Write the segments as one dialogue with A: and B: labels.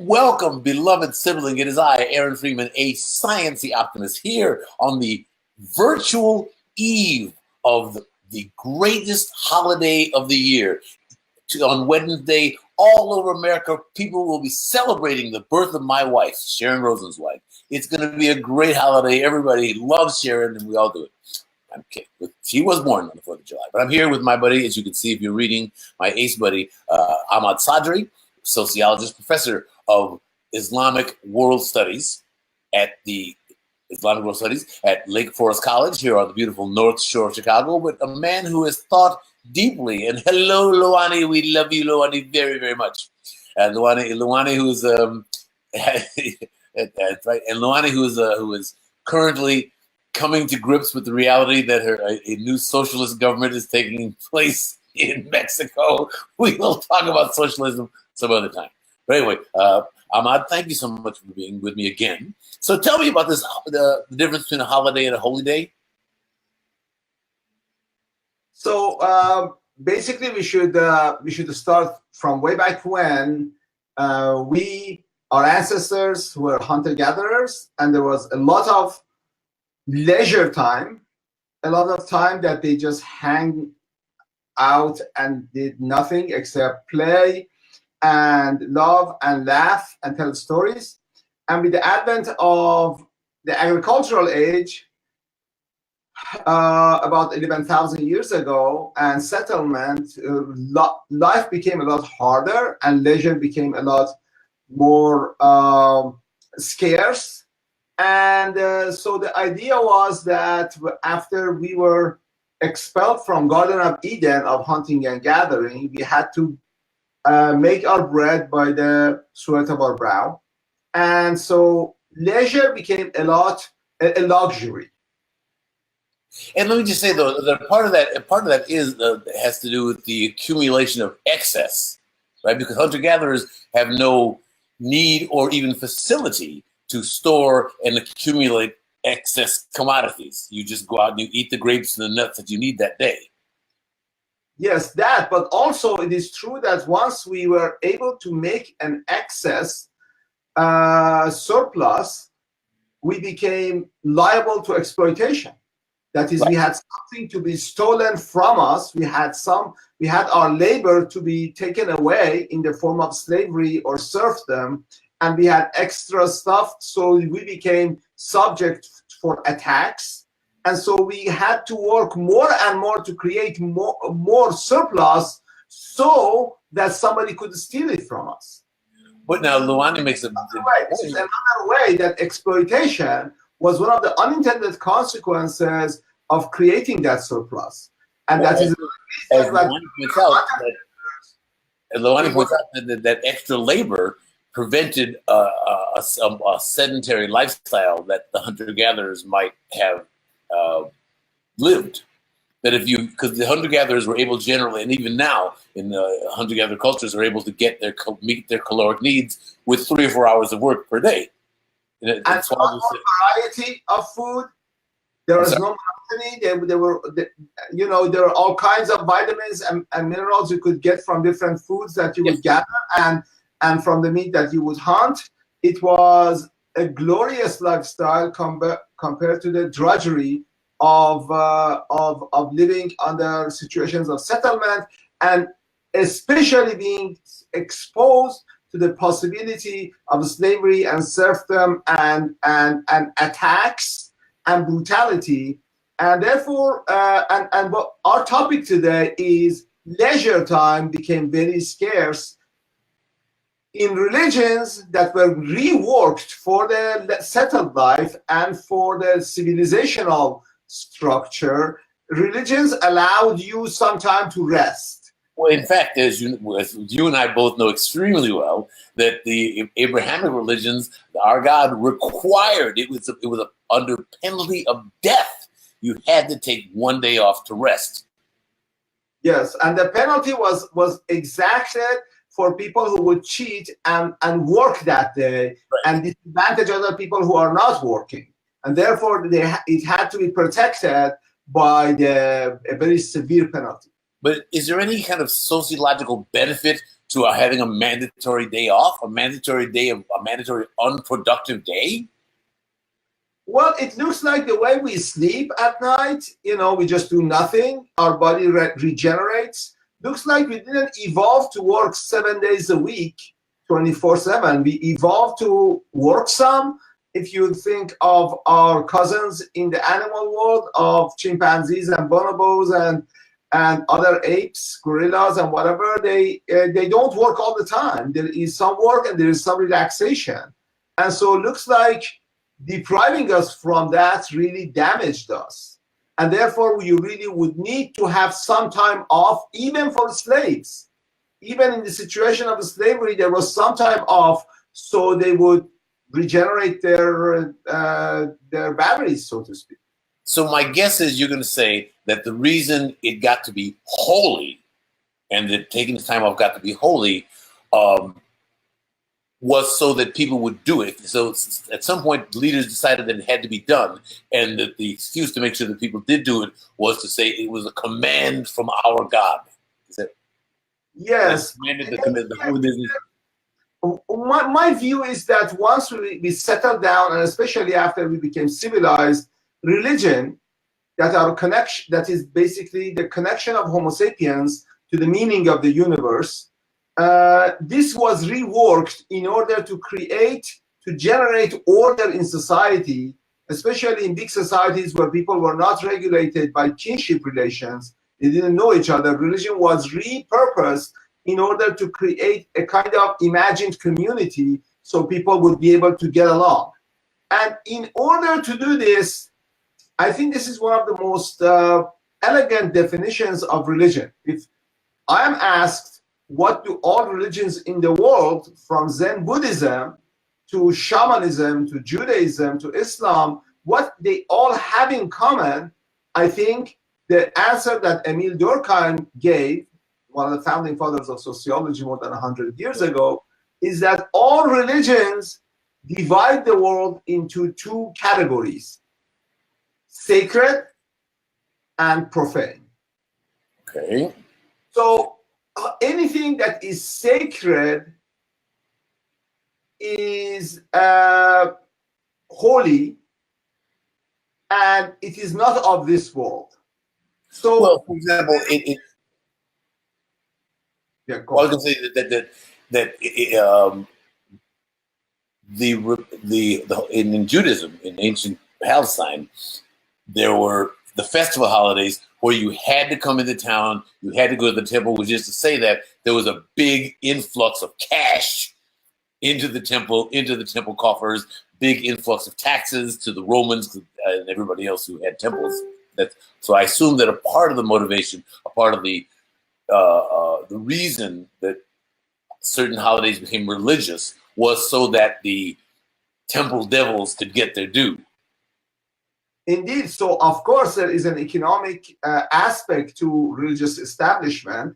A: Welcome, beloved sibling. It is I, Aaron Freeman, a sciencey optimist, here on the virtual eve of the greatest holiday of the year. On Wednesday, all over America, people will be celebrating the birth of my wife, Sharon Rosen's wife. It's going to be a great holiday. Everybody loves Sharon, and we all do it. I'm kidding. She was born on the 4th of July. But I'm here with my buddy, as you can see if you're reading, my ace buddy, Ahmad Sadri, sociologist, professor of Islamic World Studies at Lake Forest College here on the beautiful North Shore of Chicago, but a man who has thought deeply. And hello, Luani. We love you, Luani, very, very much. And Luani, who's that's right. And Luani, who is currently coming to grips with the reality that a new socialist government is taking place in Mexico. We will talk about socialism some other time. But anyway, Ahmad, thank you so much for being with me again. So tell me about this, the difference between a holiday and a holy day.
B: So basically, we should start from way back when our ancestors were hunter-gatherers, and there was a lot of leisure time, a lot of time that they just hang out and did nothing except play and love and laugh and tell stories. And with the advent of the agricultural age, about 11,000 years ago, and settlement, life became a lot harder and leisure became a lot more scarce. And so the idea was that after we were expelled from Garden of Eden of hunting and gathering, we had to make our bread by the sweat of our brow. And so leisure became a luxury.
A: And let me just say, though, that part of that has to do with the accumulation of excess, right? Because hunter-gatherers have no need or even facility to store and accumulate excess commodities. You just go out and you eat the grapes and the nuts that you need that day.
B: Yes, that, but also it is true that once we were able to make an excess surplus, we became liable to exploitation. That is, right. We had something to be stolen from us. We had our labor to be taken away in the form of slavery or serfdom, and we had extra stuff, so we became subject for attacks. And so we had to work more and more to create more surplus so that somebody could steal it from us.
A: But now Luani makes
B: this is another way that exploitation was one of the unintended consequences of creating that surplus. And that is
A: as Luani points out that extra labor prevented a sedentary lifestyle that the hunter-gatherers might have lived. That because the hunter-gatherers were able generally, and even now in the hunter-gatherer cultures, are able to meet their caloric needs with 3 or 4 hours of work per day.
B: And more variety of food. There was no monotony. There were all kinds of vitamins and minerals you could get from different foods that you would gather and from the meat that you would hunt. It was a glorious lifestyle compared to the drudgery of living under situations of settlement, and especially being exposed to the possibility of slavery and serfdom and attacks and brutality. And therefore, and what our topic today is, leisure time became very scarce in religions that were reworked for the settled life and for the civilizational structure. Religions allowed you some time to rest.
A: Well, in fact, as you and I both know extremely well, that the Abrahamic religions, our God required, it was under penalty of death, you had to take 1 day off to rest.
B: Yes, and the penalty was exacted for people who would cheat and work that day, right, and disadvantage other people who are not working. And therefore, it had to be protected by a very severe penalty.
A: But is there any kind of sociological benefit to having a mandatory day off, a mandatory unproductive day?
B: Well, it looks like the way we sleep at night, we just do nothing. Our body regenerates. Looks like we didn't evolve to work 7 days a week, 24/7. We evolved to work some. If you think of our cousins in the animal world, of chimpanzees and bonobos and other apes, gorillas and whatever, they don't work all the time. There is some work and there is some relaxation. And so it looks like depriving us from that really damaged us. And therefore, you really would need to have some time off, even for slaves. Even in the situation of slavery, there was some time off so they would regenerate their batteries, so to speak.
A: So my guess is you're going to say that the reason it got to be holy and that taking this time off got to be holy was so that people would do it. So at some point, leaders decided that it had to be done, and that the excuse to make sure that people did do it was to say it was a command from our God. Is that?
B: Yes. My view is that once we settled down, and especially after we became civilized, religion, that is basically the connection of Homo sapiens to the meaning of the universe, this was reworked in order to generate order in society, especially in big societies where people were not regulated by kinship relations. They didn't know each other. Religion was repurposed in order to create a kind of imagined community so people would be able to get along. And in order to do this, I think this is one of the most elegant definitions of religion. If I am asked, what do all religions in the world, from Zen Buddhism to shamanism to Judaism to Islam, what they all have in common, I think the answer that Emile Durkheim gave, one of the founding fathers of sociology more than 100 years ago, is that all religions divide the world into two categories: sacred and profane.
A: Okay.
B: So anything that is sacred is holy, and it is not of this world. So,
A: well, for example,
B: yeah,
A: I was going to say that in Judaism, in ancient Palestine, there were the festival holidays where you had to come into town, you had to go to the temple, which is to say that there was a big influx of cash into the temple coffers, big influx of taxes to the Romans and everybody else who had temples. So I assume that a part of the motivation, a part of the reason that certain holidays became religious was so that the temple devils could get their due.
B: Indeed. So, of course, there is an economic aspect to religious establishment.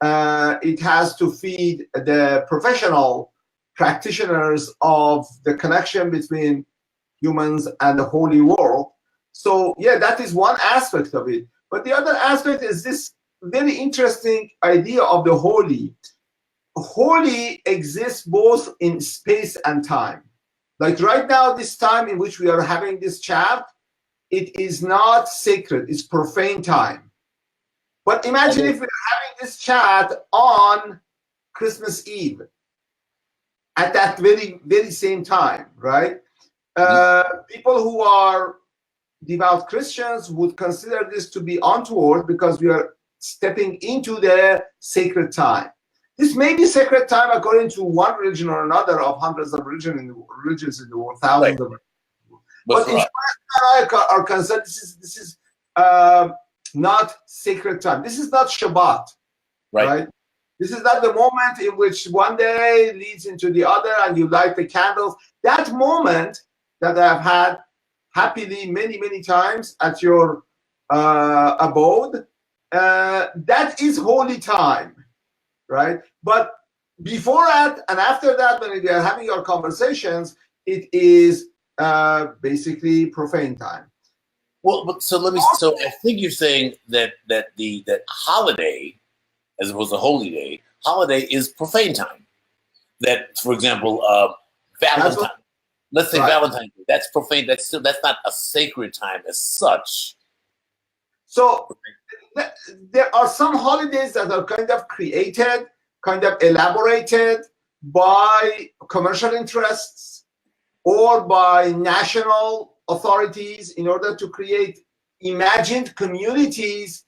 B: It has to feed the professional practitioners of the connection between humans and the holy world. So, yeah, that is one aspect of it. But the other aspect is this very interesting idea of the holy. Holy exists both in space and time. Like right now, this time in which we are having this chat, it is not sacred, it's profane time. But imagine if we are having this chat on Christmas Eve at that very, very same time, right? People who are devout Christians would consider this to be untoward because we are stepping into the sacred time. This may be sacred time according to one religion or another of hundreds of religions in the world, thousands of religions. But in our concerned, this is not sacred time. This is not Shabbat, right? This is not the moment in which one day leads into the other and you light the candles. That moment that I've had happily many, many times at your abode, that is holy time, right? But before that and after that, when we are having our conversations, it is basically profane time.
A: Well, but so I think you're saying that holiday, as opposed to holy day, holiday is profane time. That, for example, Valentine. Let's say Valentine's Day. That's profane. That's not a sacred time as such.
B: So there are some holidays that are kind of created, kind of elaborated by commercial interests or by national authorities in order to create imagined communities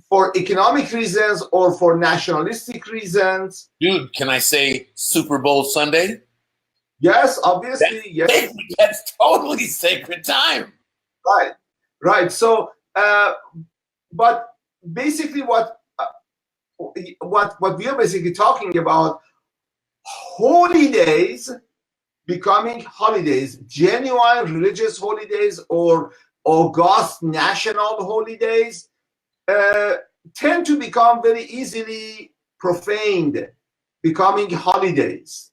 B: for economic reasons or for nationalistic reasons.
A: Dude, can I say Super Bowl Sunday?
B: Yes, obviously. Yes.
A: That's totally sacred time.
B: Right. So, but basically what we are basically talking about, holy days becoming holidays, genuine religious holidays or august national holidays, tend to become very easily profaned, becoming holidays.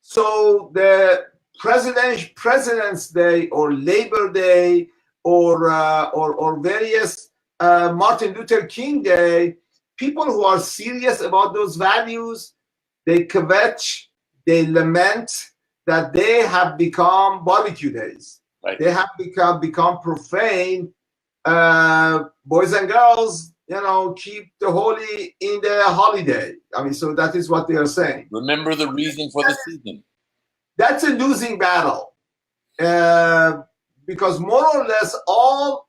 B: So the President's Day or Labor Day or various Martin Luther King Day, people who are serious about those values, they kvetch, they lament that they have become barbecue days.
A: Right.
B: They have become profane. Boys and girls, keep the holy in the holiday. I mean, so that is what they are saying.
A: Remember the reason for the season.
B: That's a losing battle, because more or less all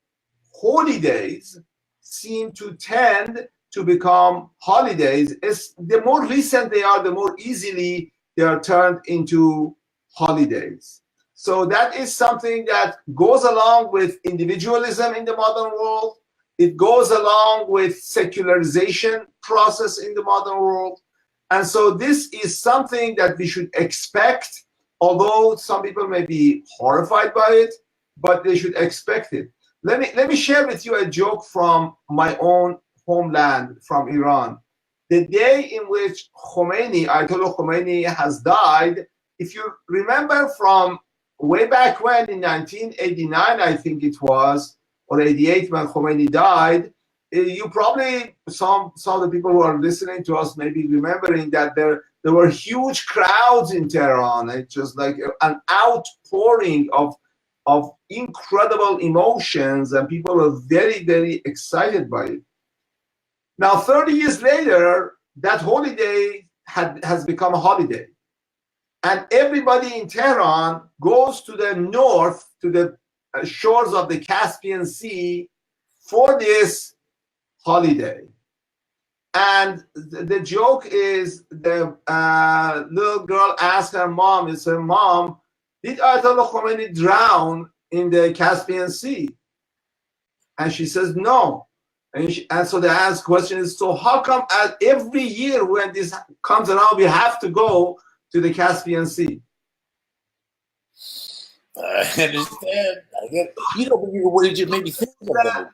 B: holy days seem to tend to become holidays. The more recent they are, the more easily they are turned into holidays. So that is something that goes along with individualism in the modern world. It goes along with secularization process in the modern world. And so this is something that we should expect, although some people may be horrified by it, but they should expect it. Let me share with you a joke from my own homeland, from Iran. The day in which Ayatollah Khomeini has died, if you remember from way back when, in 1989, I think it was, or 88, when Khomeini died, you probably, some of the people who are listening to us may be remembering that there were huge crowds in Tehran. It's just like an outpouring of incredible emotions, and people were very, very excited by it. Now, 30 years later, that holiday has become a holiday. And everybody in Tehran goes to the north, to the shores of the Caspian Sea for this holiday. And the joke is, the little girl asked her mom, and said, "Mom, did Ayatollah Khomeini drown in the Caspian Sea?" And she says, "No." And so the question is, so how come every year when this comes around, we have to go to the Caspian Sea?
A: I understand. I get. What did you make me think of that?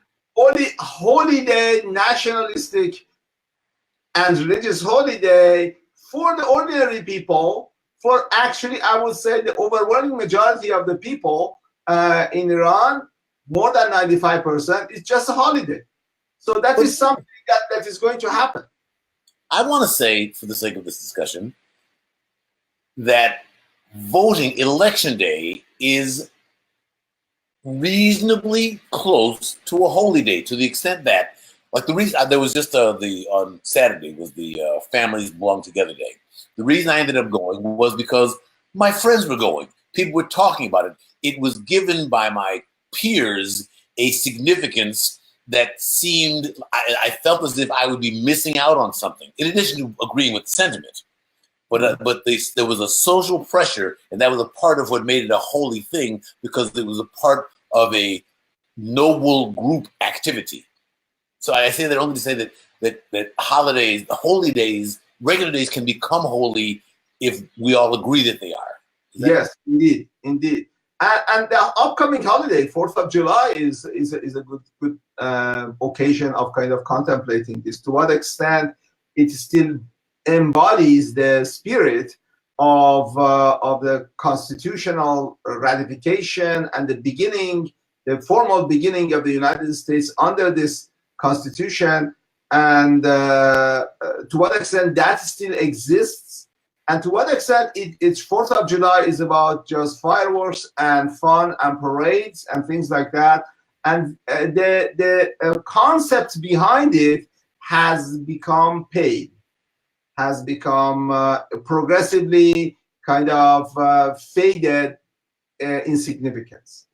B: Holiday, nationalistic and religious holiday for the ordinary people, for actually, I would say, the overwhelming majority of the people in Iran, more than 95%, is just a holiday. So that is something that is going to happen.
A: I want to say, for the sake of this discussion, that voting, election day, is reasonably close to a holy day, to the extent that, like, the reason there was just on Saturday was the Families Belong Together Day. The reason I ended up going was because my friends were going. People were talking about it. It was given by my peers a significance that seemed, I felt as if I would be missing out on something, in addition to agreeing with the sentiment. But there was a social pressure, and that was a part of what made it a holy thing, because it was a part of a noble group activity. So I say that only to say that holidays, holy days, regular days can become holy if we all agree that they are.
B: Yes, indeed. And the upcoming holiday, 4th of July, is a good occasion of kind of contemplating this. To what extent it still embodies the spirit of the constitutional ratification and the formal beginning of the United States under this constitution, and to what extent that still exists, and to what extent it's 4th of July is about just fireworks and fun and parades and things like that, and the concept behind it has become paid, has become progressively kind of faded in significance.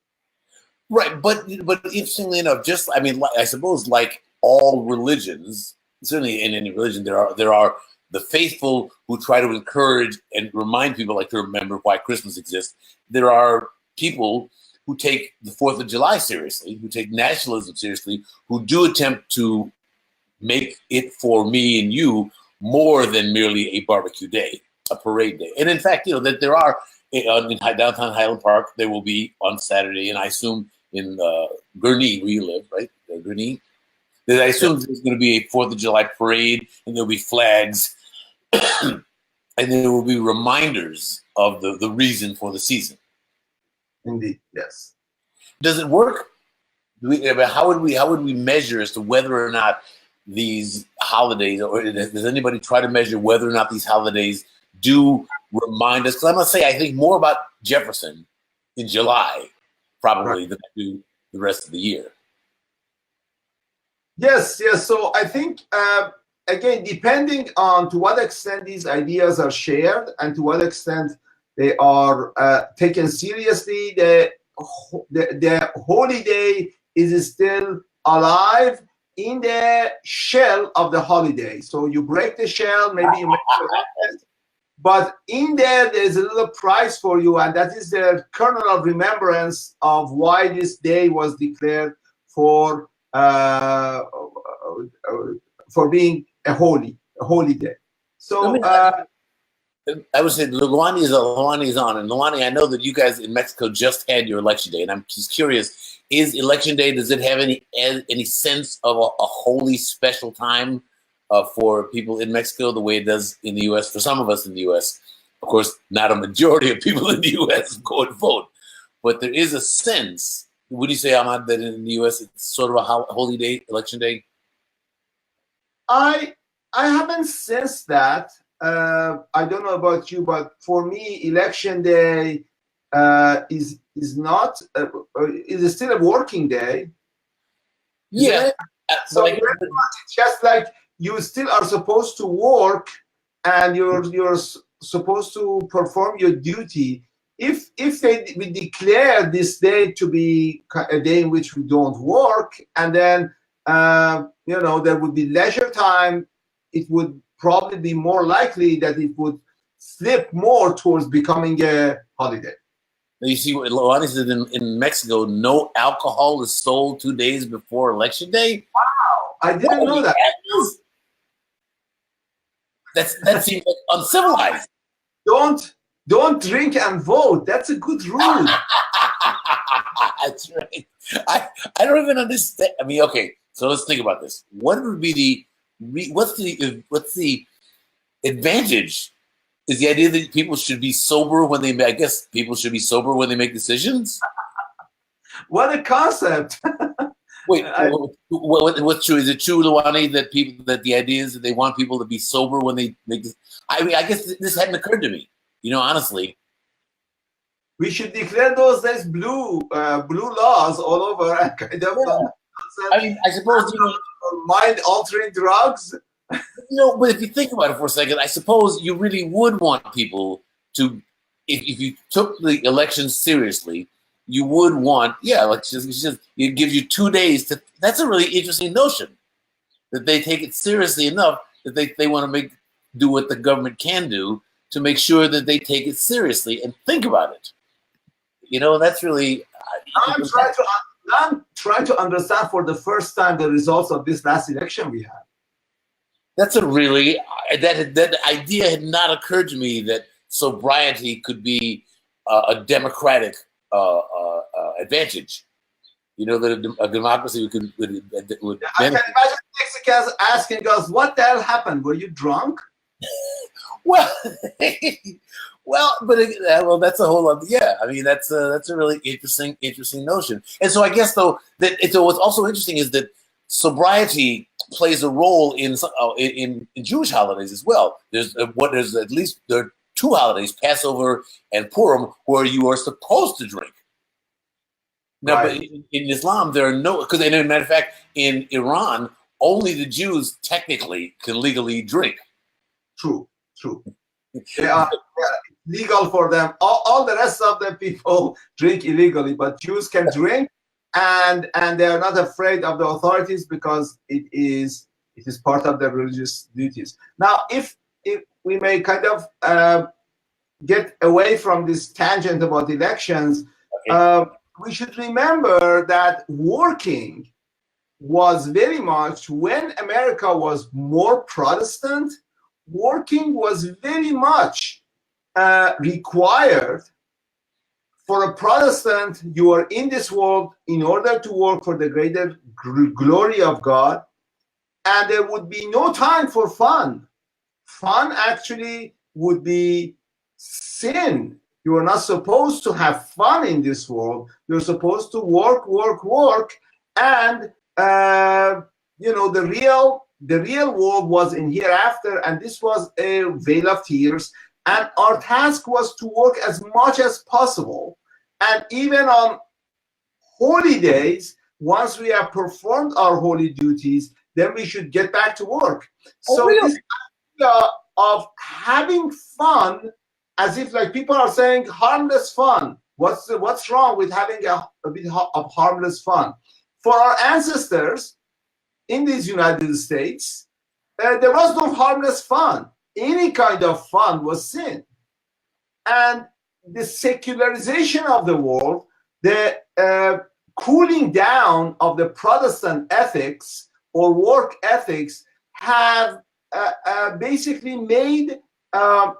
A: Right, but interestingly enough, just I mean, I suppose like all religions, certainly in any religion, there are the faithful who try to encourage and remind people like to remember why Christmas exists. There are people who take the 4th of July seriously, who take nationalism seriously, who do attempt to make it for me and you more than merely a barbecue day, a parade day. And in fact, that there are in downtown Highland Park, there will be on Saturday, and I assume in Gurnee, where you live, right? Gurnee. That I assume there's going to be a 4th of July parade, and there'll be flags, and there will be reminders of the reason for the season.
B: Indeed, yes.
A: Does it work? How would we measure as to whether or not these holidays, or does anybody try to measure whether or not these holidays do remind us? Because I must say, I think more about Jefferson in July probably than I do the rest of the year.
B: Yes. So I think, again, depending on to what extent these ideas are shared and to what extent they are taken seriously, the holy day is still alive in the shell of the holiday. So you break the shell, maybe you make it, but in there's a little prize for you, and that is the kernel of remembrance of why this day was declared for being a holy day. So
A: I would say Luani is on, and Luani, I know that you guys in Mexico just had your election day, and I'm just curious: is election day, does it have any sense of a holy special time for people in Mexico the way it does in the U.S.? For some of us in the U.S., of course, not a majority of people in the U.S. go and vote, but there is a sense. Would you say, Ahmad, that in the U.S. it's sort of a holy day, election day?
B: I haven't sensed that. I don't know about you, but for me, election day is not is still a working day.
A: Yeah.
B: So it's just like you still are supposed to work, and you're supposed to perform your duty. If we declare this day to be a day in which we don't work, and then there would be leisure time, it would probably be more likely that it would slip more towards becoming a holiday.
A: Now you see what Luani said in Mexico, no alcohol is sold 2 days before election day.
B: Wow, I didn't know that.
A: That seems like uncivilized.
B: Don't drink and vote. That's a good rule.
A: That's right. I don't even understand. I mean, okay, so let's think about this. What would be what's the advantage? Is the idea that people should be sober when they? I guess people should be sober when they make decisions.
B: What a concept!
A: Wait, what's true? Is it true, Luani, that the idea is that they want people to be sober when they make this? I mean, I guess this hadn't occurred to me. Honestly,
B: we should declare those days blue laws all over. Kind of.
A: I mean, I suppose
B: mind-altering drugs.
A: But if you think about it for a second, I suppose you really would want people to, if you took the election seriously, you would want, it gives you 2 days to. That's a really interesting notion, that they take it seriously enough that they want to do what the government can do to make sure that they take it seriously and think about it. That's really.
B: I'm trying to understand for the first time the results of this last election we had.
A: That's a really that idea had not occurred to me, that sobriety could be a democratic advantage. That a democracy would.
B: I can imagine Mexicans asking us, "What the hell happened? Were you drunk?"
A: Well, that's a whole other. Yeah, I mean that's a really interesting notion. And so I guess though what's also interesting is that sobriety plays a role in Jewish holidays as well. There's at least there are two holidays, Passover and Purim, where you are supposed to drink. Now,
B: Right.
A: but in Islam, there are no, because, as a matter of fact, in Iran, only the Jews technically can legally drink.
B: True. They are legal for them. All the rest of the people drink illegally, but Jews can drink, and they are not afraid of the authorities because it is part of their religious duties. Now, if we may kind of get away from this tangent about elections,
A: Okay.
B: we should remember that working was very much, when America was more Protestant, working was very much required. For a Protestant, you are in this world in order to work for the greater glory of God, and there would be no time for fun. Fun actually would be sin. You are not supposed to have fun in this world. You're supposed to work, and the real world was in hereafter, and this was a vale of tears. And our task was to work as much as possible, and even on holy days, once we have performed our holy duties, then we should get back to work. So
A: really?
B: this idea of having fun, as if like people are saying harmless fun. What's wrong with having a bit of harmless fun? For our ancestors in these United States, there was no harmless fun. Any kind of fun was sin. And the secularization of the world, the cooling down of the Protestant ethics or work ethics have basically made for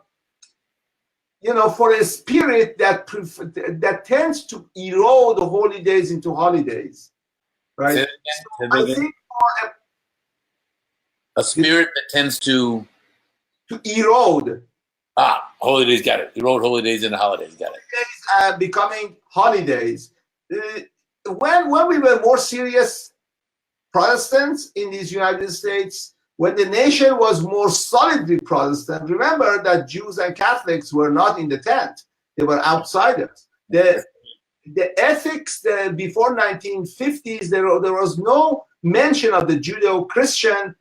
B: a spirit that tends to erode the holy days into holidays, right? So I think
A: a spirit that tends to
B: erode.
A: Holidays, got it. Erode holy days into holidays, got it.
B: Becoming holidays. When we were more serious Protestants in these United States, when the nation was more solidly Protestant, remember that Jews and Catholics were not in the tent. They were outsiders. The ethics before 1950s, there was no mention of the Judeo-Christian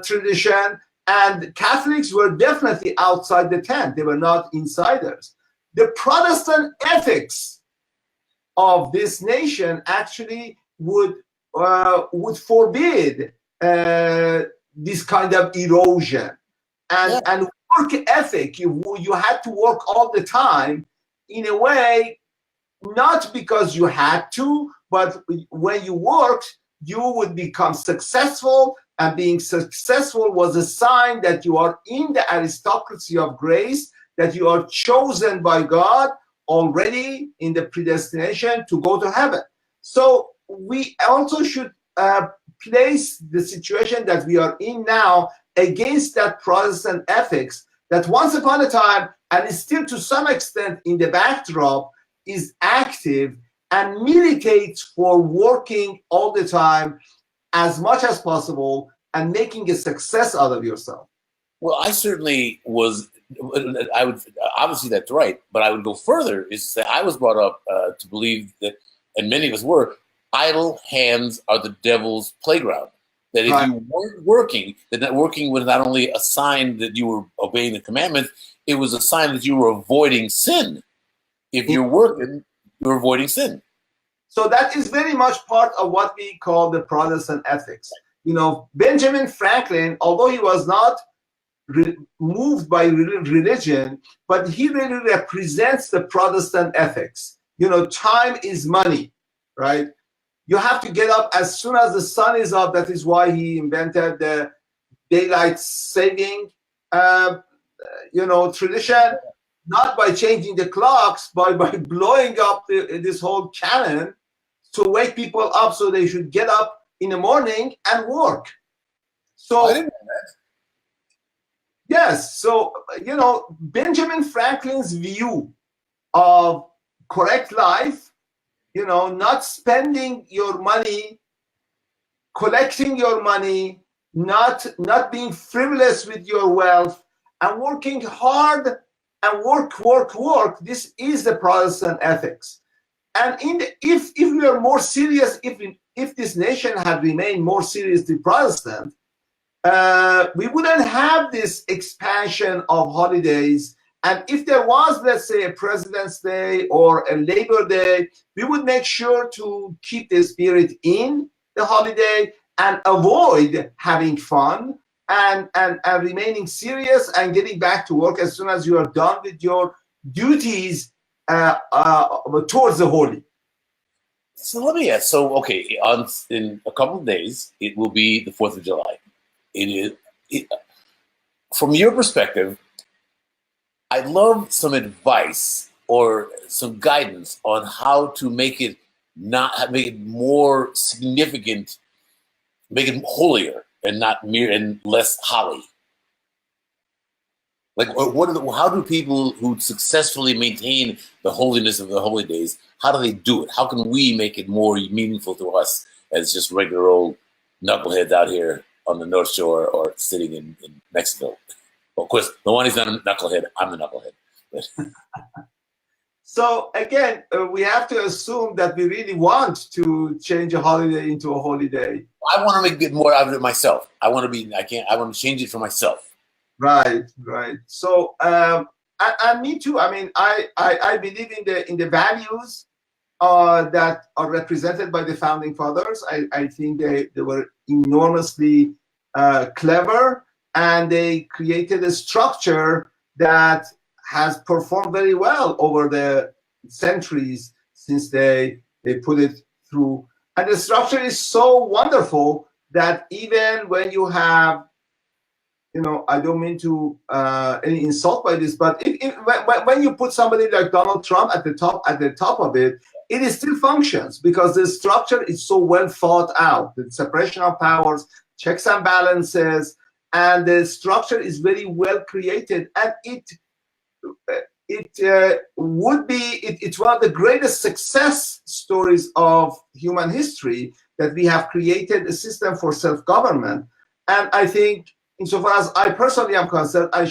B: tradition, and Catholics were definitely outside the tent. They were not insiders. The Protestant ethics of this nation actually would forbid this kind of erosion, and work ethic. You had to work all the time, in a way, not because you had to, but when you worked, you would become successful, and being successful was a sign that you are in the aristocracy of grace, that you are chosen by God already in the predestination to go to heaven. So we also should place the situation that we are in now against that Protestant ethics that once upon a time, and is still to some extent in the backdrop, is active and militates for working all the time as much as possible and making a success out of yourself.
A: Well, I certainly was. I would obviously that's right, but I would go further. Is to say I was brought up to believe that, and many of us were, idle hands are the devil's playground. That if you weren't working, that working was not only a sign that you were obeying the commandments, it was a sign that you were avoiding sin. If you're working, you're avoiding sin.
B: So that is very much part of what we call the Protestant ethics. Benjamin Franklin, although he was not moved by religion, but he really represents the Protestant ethics. Time is money, right? You have to get up as soon as the sun is up. That is why he invented the daylight saving, tradition. Not by changing the clocks, but by blowing up this whole cannon to wake people up so they should get up in the morning and work. So
A: I didn't know that.
B: Yes, so Benjamin Franklin's view of correct life, not spending your money, collecting your money, not being frivolous with your wealth, and working hard and work. This is the Protestant ethics. And if we are more serious, if this nation had remained more seriously Protestant, we wouldn't have this expansion of holidays. And if there was, let's say, a President's Day or a Labor Day, we would make sure to keep the spirit in the holiday and avoid having fun and remaining serious and getting back to work as soon as you are done with your duties towards the holy.
A: So let me ask. So, okay, in a couple of days, it will be the 4th of July. From your perspective, I'd love some advice or some guidance on how to make it more significant, make it holier and not mere and less holly. Like, how do people who successfully maintain the holiness of the holy days, how do they do it? How can we make it more meaningful to us as just regular old knuckleheads out here on the North Shore or sitting in Mexico? Well, of course, the one is not a knucklehead. I'm the knucklehead.
B: So again, we have to assume that we really want to change a holiday into a holy day.
A: I want to make it more out of it myself. I want to change it for myself.
B: Right. So, and me too. I mean, I believe in the values that are represented by the founding fathers. I think they were enormously clever, and they created a structure that has performed very well over the centuries since they put it through. And the structure is so wonderful that even when you have, I don't mean to any insult by this, but when you put somebody like Donald Trump at the top of it, it still functions because the structure is so well thought out. The separation of powers, checks and balances, and the structure is very well created, and it's one of the greatest success stories of human history that we have created a system for self-government. And I think, insofar as I personally am concerned, I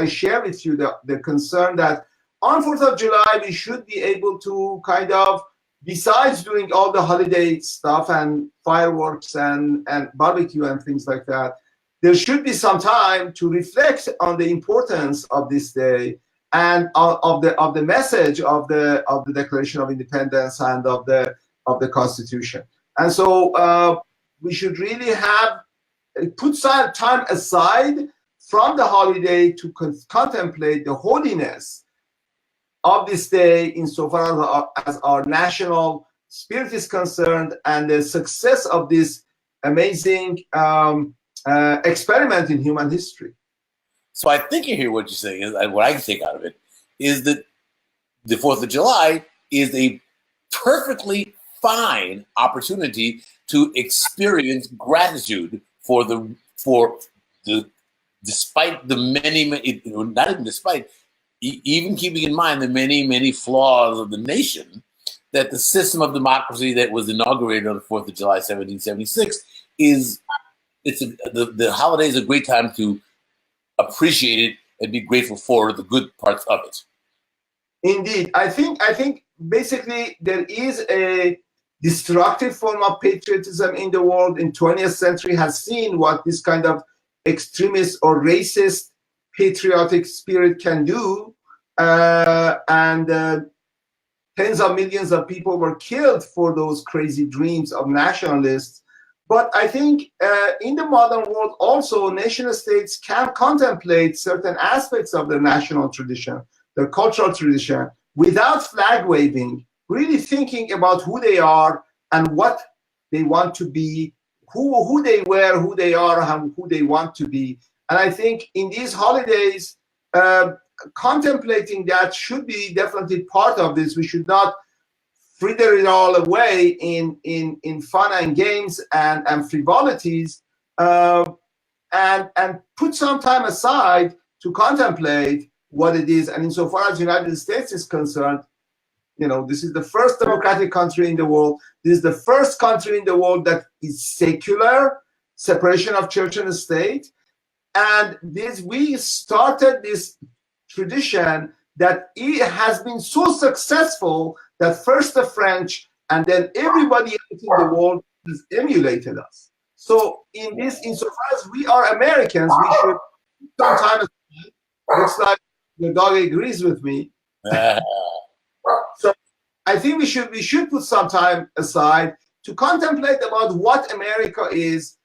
B: share with you the concern that on 4th of July, we should be able to kind of, besides doing all the holiday stuff and fireworks and barbecue and things like that, there should be some time to reflect on the importance of this day and of the message of the Declaration of Independence and of the Constitution. And so we should really put some time aside from the holiday to contemplate the holiness of this day insofar as our national spirit is concerned and the success of this amazing experiment in human history.
A: So I think you hear what you're saying, and what I can take out of it is that the 4th of July is a perfectly fine opportunity to experience gratitude for despite the many, not even despite, even keeping in mind the many flaws of the nation, that the system of democracy that was inaugurated on the 4th of July, 1776, the holiday is a great time to appreciate it and be grateful for the good parts of it.
B: Indeed, I think basically there is a destructive form of patriotism in the world in 20th century has seen what this kind of extremist or racist patriotic spirit can do, and tens of millions of people were killed for those crazy dreams of nationalists. But I think in the modern world also nation states can contemplate certain aspects of their national tradition, their cultural tradition, without flag waving, really thinking about who they are and what they want to be, who they were, who they are, and who they want to be. And I think in these holidays, contemplating that should be definitely part of this. We should not fritter it all away in fun and games and frivolities, and put some time aside to contemplate what it is. And insofar as the United States is concerned, this is the first democratic country in the world. This is the first country in the world that is secular. separation of church and state. And we started this tradition that it has been so successful that first the French and then everybody else in the world has emulated us. So insofar as we are Americans, we should sometimes, looks like the dog agrees with me. So I think we should put some time aside to contemplate about what America is,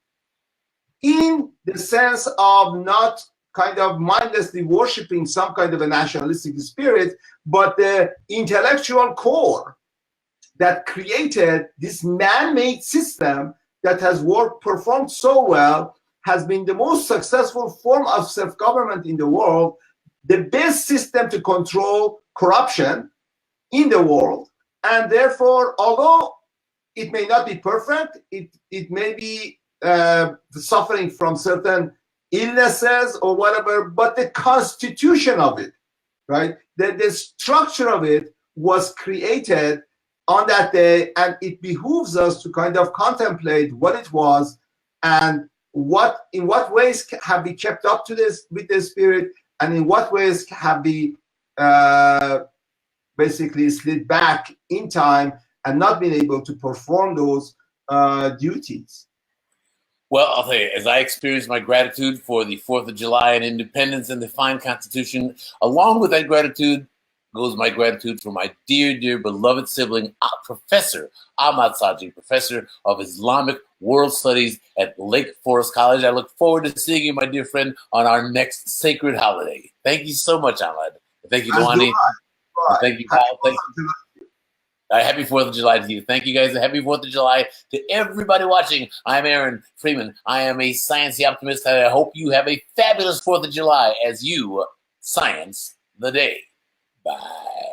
B: in the sense of not kind of mindlessly worshiping some kind of a nationalistic spirit, but the intellectual core that created this man-made system that has performed so well, has been the most successful form of self-government in the world, the best system to control corruption in the world. And therefore, although it may not be perfect, it may be suffering from certain illnesses or whatever, but the constitution of it, right? The structure of it was created on that day, and it behooves us to kind of contemplate what it was and in what ways have we kept up to this with the spirit, and in what ways have we basically slid back in time and not been able to perform those duties.
A: Well, I'll tell you, as I experience my gratitude for the 4th of July and independence and the fine Constitution, along with that gratitude goes my gratitude for my dear, dear, beloved sibling, Professor Ahmad Sadri, Professor of Islamic World Studies at Lake Forest College. I look forward to seeing you, my dear friend, on our next sacred holiday. Thank you so much, Ahmad. Thank you, Duani. Thank you, Kyle. Thank you. Happy 4th of July to you. Thank you, guys. Happy 4th of July to everybody watching. I'm Aaron Freeman. I am a sciencey optimist, and I hope you have a fabulous 4th of July as you science the day. Bye.